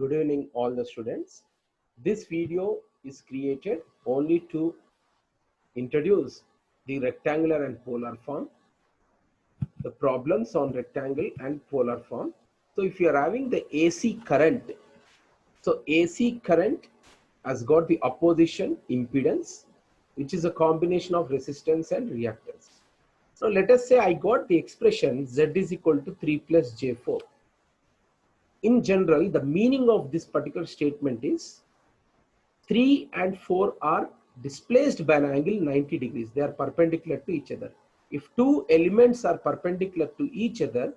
Good evening all the students. This video is created only to introduce the rectangular and polar form, the problems on rectangle and polar form. So if you are having the AC current, so AC current has got the opposition impedance, which is a combination of resistance and reactance. So let us say I got the expression Z is equal to 3 plus J4. In general, the meaning of this particular statement is 3 and 4 are displaced by an angle 90 degrees. They are perpendicular to each other. If two elements are perpendicular to each other,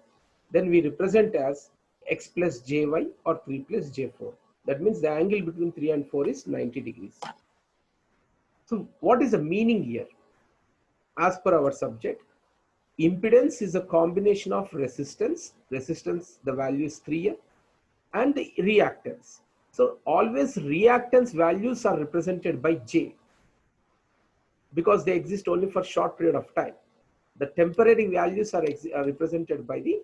then we represent as x plus jy or 3 plus j4. That means the angle between 3 and 4 is 90 degrees. So what is the meaning here? As per our subject, impedance is a combination of resistance, the value is 3, and the reactance. So always reactance values are represented by J because they exist only for short period of time. The temporary values are represented by the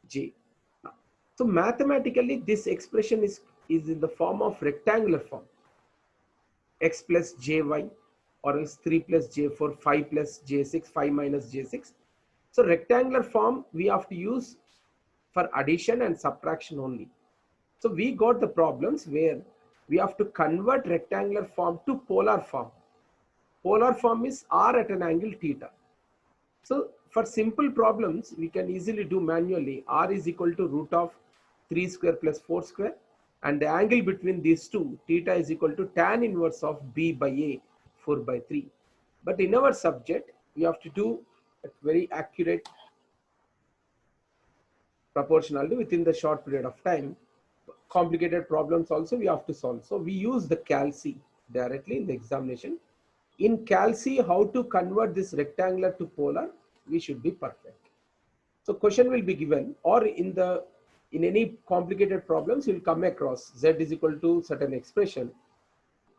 J. So mathematically this expression is in the form of rectangular form. X plus Jy or else 3 plus J4, 5 plus J6, 5 minus J6. So rectangular form we have to use for addition and subtraction only. So we got the problems where we have to convert rectangular form to polar form. Polar form is R at an angle theta. So for simple problems, we can easily do manually. R is equal to root of 3 square plus 4 square. And the angle between these two, theta is equal to tan inverse of B by A, 4 by 3. But in our subject, we have to do a very accurate proportionality within the short period of time. Complicated problems also we have to solve. So we use the Calc directly in the examination. In Calc, how to convert this rectangular to polar, we should be perfect. So question will be given, or in any complicated problems you will come across Z is equal to certain expression.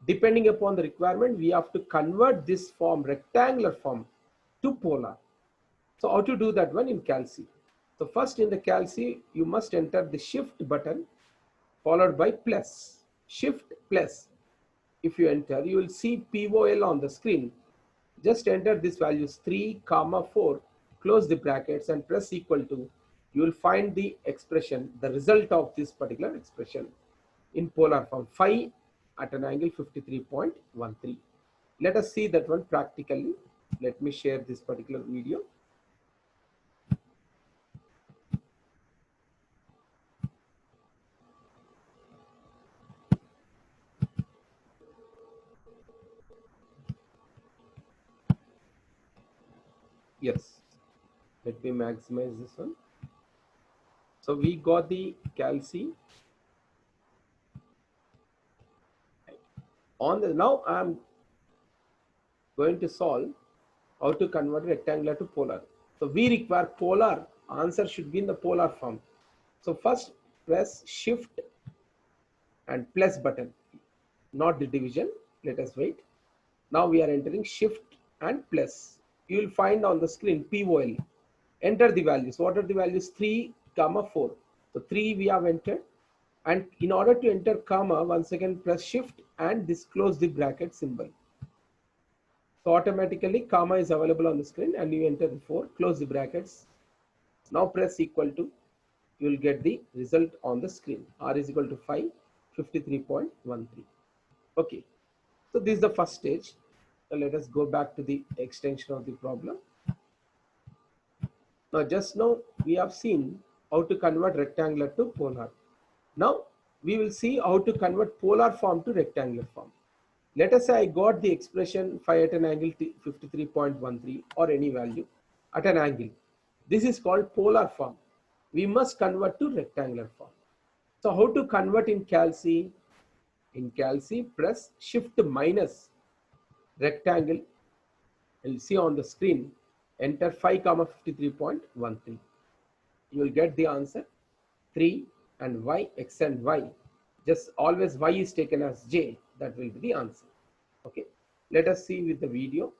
Depending upon the requirement, we have to convert this form, rectangular form, to polar. So how to do that one in Calc? So first in the Calc, you must enter the shift button followed by plus, shift plus. If you enter, you will see POL on the screen. Just enter this values 3, 4, close the brackets and press equal to. You will find the expression, the result of this particular expression in polar form, phi at an angle 53.13. Let us see that one practically. Let me share this particular video. Yes, let me maximize this one. So we got the Calc on the, now I am going to solve how to convert rectangular to polar. So we require polar, answer should be in the polar form. So first press shift and plus button, not the division. Let us wait. Now we are entering shift and plus. You will find on the screen POL. Enter the values. What are the values? 3, 4. So 3 we have entered. And in order to enter comma, once again press shift and disclose the bracket symbol. So automatically comma is available on the screen and you enter the 4, close the brackets. Now press equal to, you will get the result on the screen. R is equal to 5, 53.13. Okay, so this is the first stage. So let us go back to the extension of the problem. Now just now we have seen how to convert rectangular to polar. Now we will see how to convert polar form to rectangular form. Let us say I got the expression phi at an angle 53.13 or any value at an angle. This is called polar form. We must convert to rectangular form. So how to convert in Calc? In Calc, press shift minus rectangle. You'll see on the screen, enter phi, 53.13. You will get the answer 3 and y, x and y. Just always y is taken as j. That will be the answer. Okay. Let us see with the video.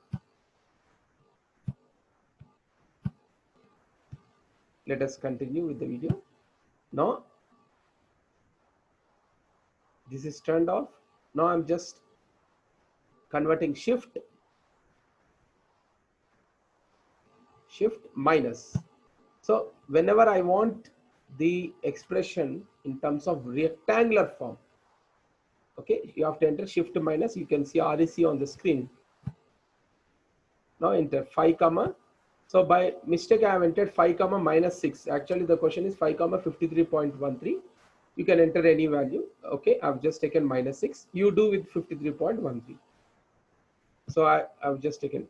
Let us continue with the video. Now, This is turned off. Now I'm just converting shift minus. So whenever I want the expression in terms of rectangular form, okay, you have to enter shift minus. You can see REC on the screen. Now enter 5 comma. So by mistake I have entered 5 comma minus 6. Actually the question is 5 comma 53.13. You can enter any value. Okay, I've just taken minus 6. You do with 53.13. So I've just taken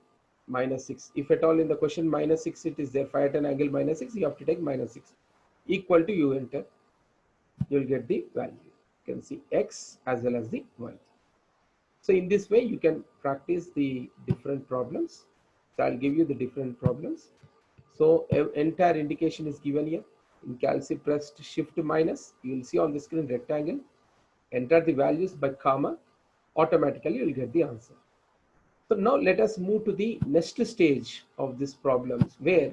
minus 6. If at all in the question minus 6 it is there, phi at an angle minus 6, you have to take minus 6. Equal to, you enter, you will get the value. You can see x as well as the y. So in this way you can practice the different problems. So I'll give you the different problems. So entire indication is given here. In calci, pressed shift minus, you will see on the screen rectangle. Enter the values by comma. Automatically you will get the answer. So now let us move to the next stage of this problem, where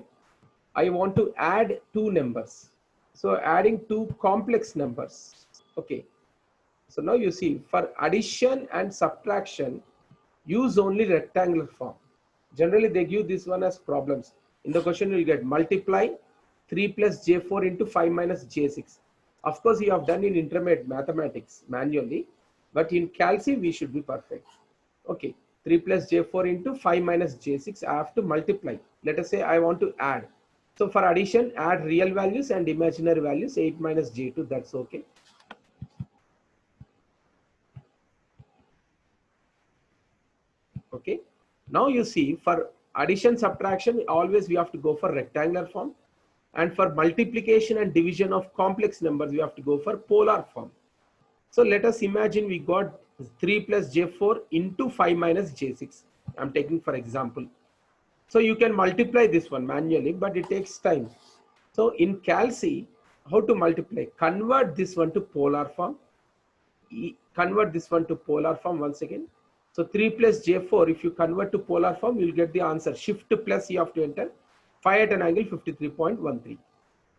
I want to add two numbers. So adding two complex numbers. Okay. So now you see, for addition and subtraction, use only rectangular form. Generally they give this one as problems. In the question you will get multiply 3 plus j4 into 5 minus j6. Of course you have done in intermediate mathematics manually, but in calci we should be perfect. Okay, 3 plus j4 into 5 minus j6, I have to multiply. Let us say I want to add. So for addition, add real values and imaginary values, 8 minus j2, that's okay. Okay, now you see, for addition subtraction always we have to go for rectangular form, and for multiplication and division of complex numbers we have to go for polar form. So let us imagine we got 3 plus j4 into 5 minus j6. I'm taking for example. So you can multiply this one manually, but it takes time. So in calci, how to multiply? Convert this one to polar form. Convert this one to polar form once again. So 3 plus j4, if you convert to polar form, you'll get the answer. Shift plus you have to enter. 5 at an angle 53.13.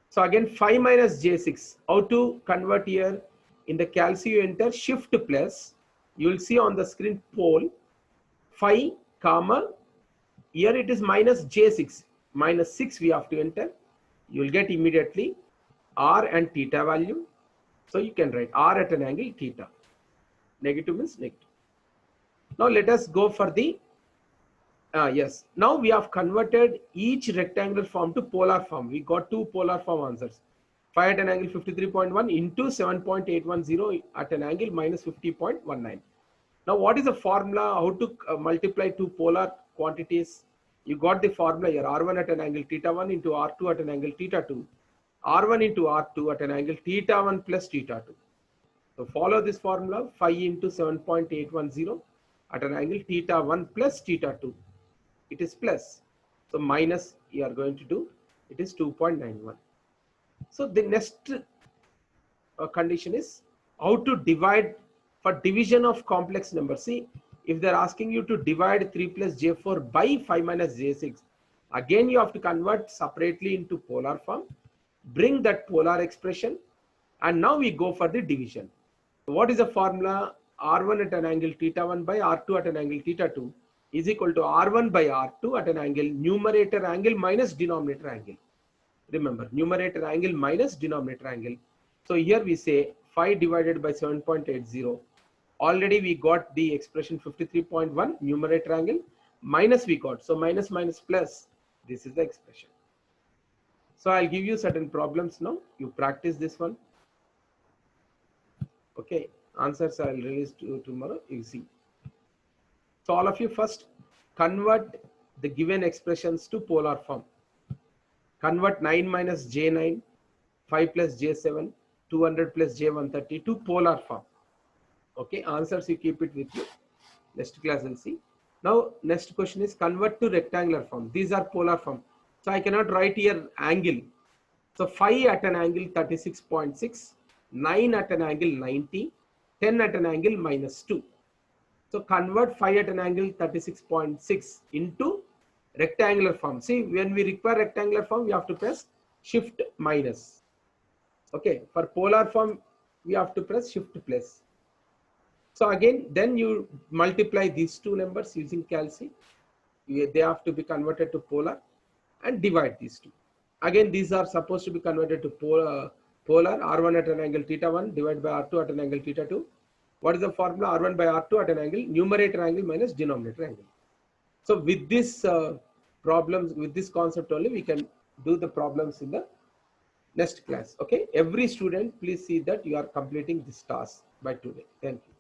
So again 5 minus j6. How to convert here? In the calci you enter shift plus. You will see on the screen pole 5 comma. Here it is minus j6. Minus 6 we have to enter. You will get immediately r and theta value. So you can write r at an angle theta. Negative means negative. Now let us go for the yes. Now we have converted each rectangular form to polar form. We got two polar form answers. 5 at an angle 53.1 into 7.810 at an angle minus 50.19. Now what is the formula? How to multiply two polar quantities? You got the formula here. R1 at an angle theta 1 into R2 at an angle theta 2. R1 into R2 at an angle theta 1 plus theta 2. So follow this formula. 5 into 7.810 at an angle theta 1 plus theta 2. It is plus. So minus you are going to do. It is 2.91. So the next condition is how to divide for division of complex numbers. See, if they're asking you to divide 3 plus j4 by 5 minus j6, again you have to convert separately into polar form, bring that polar expression, and now we go for the division. So what is the formula? R1 at an angle theta 1 by R2 at an angle theta 2 is equal to R1 by R2 at an angle numerator angle minus denominator angle. Remember, numerator angle minus denominator angle. So here we say 5 divided by 7.80. Already we got the expression 53.1 numerator angle, minus we got. So minus minus plus, this is the expression. So I'll give you certain problems now. You practice this one. Okay, answers I'll release tomorrow. You see. So all of you first convert the given expressions to polar form. Convert 9 minus j9, 5 plus j7, 200 plus j130 to polar form. Okay, answers you keep it with you. Next class we'll see. Now next question is convert to rectangular form. These are polar form. So I cannot write here angle. So 5 at an angle 36.6, 9 at an angle 90, 10 at an angle minus 2. So convert 5 at an angle 36.6 into rectangular form. See, when we require rectangular form, we have to press shift minus. Okay, for polar form, we have to press shift plus. So again, then you multiply these two numbers using calci. They have to be converted to polar and divide these two. Again, these are supposed to be converted to polar. R1 at an angle theta 1 divided by R2 at an angle theta 2. What is the formula? R1 by R2 at an angle, numerator angle minus denominator angle. So with this problems, with this concept only, we can do the problems in the next class. Okay. Every student, please see that you are completing this task by today. Thank you.